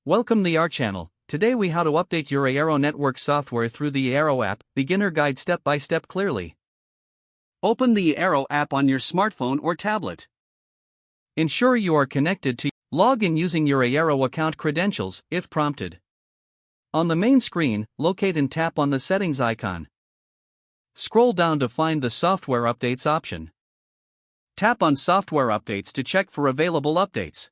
Welcome the Eero channel. Today we how to update your Eero network software through the Eero app, beginner guide step by step clearly. Open the Eero app on your smartphone or tablet. Ensure you are connected to log in using your Eero account credentials if prompted. On the main screen, locate and tap on the settings icon. Scroll down to find the software updates option. Tap on software updates to check for available updates.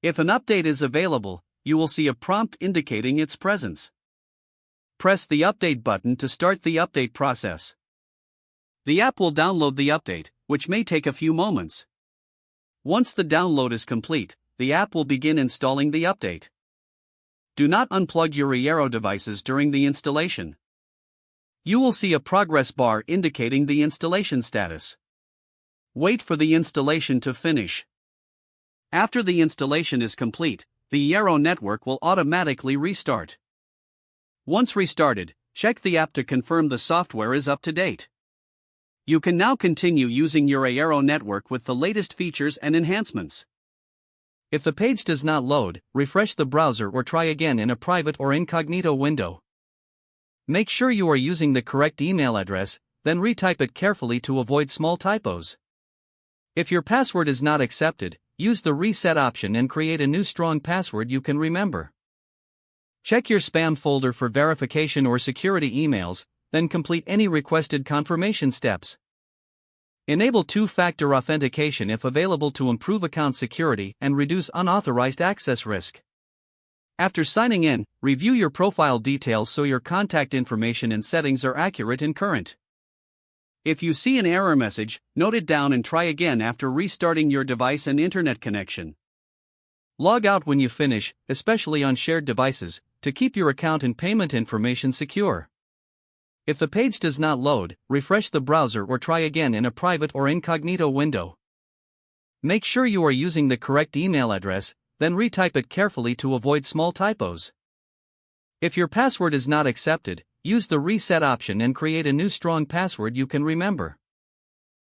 If an update is available, you will see a prompt indicating its presence. Press the update button to start the update process. The app will download the update, which may take a few moments. Once the download is complete, the app will begin installing the update. Do not unplug your Eero devices during the installation. You will see a progress bar indicating the installation status. Wait for the installation to finish. After the installation is complete, the Eero network will automatically restart. Once restarted, check the app to confirm the software is up to date. You can now continue using your Eero network with the latest features and enhancements. If the page does not load, refresh the browser or try again in a private or incognito window. Make sure you are using the correct email address, then retype it carefully to avoid small typos. If your password is not accepted, use the reset option and create a new strong password you can remember. Check your spam folder for verification or security emails, then complete any requested confirmation steps. Enable two-factor authentication if available to improve account security and reduce unauthorized access risk. After signing in, review your profile details so your contact information and settings are accurate and current. If you see an error message, note it down and try again after restarting your device and internet connection. Log out when you finish, especially on shared devices, to keep your account and payment information secure. If the page does not load, refresh the browser or try again in a private or incognito window. Make sure you are using the correct email address, then retype it carefully to avoid small typos. If your password is not accepted, use the reset option and create a new strong password you can remember.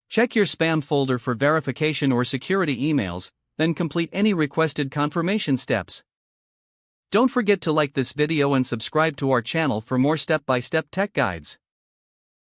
Check your spam folder for verification or security emails, then complete any requested confirmation steps. Don't forget to like this video and subscribe to our channel for more step-by-step tech guides.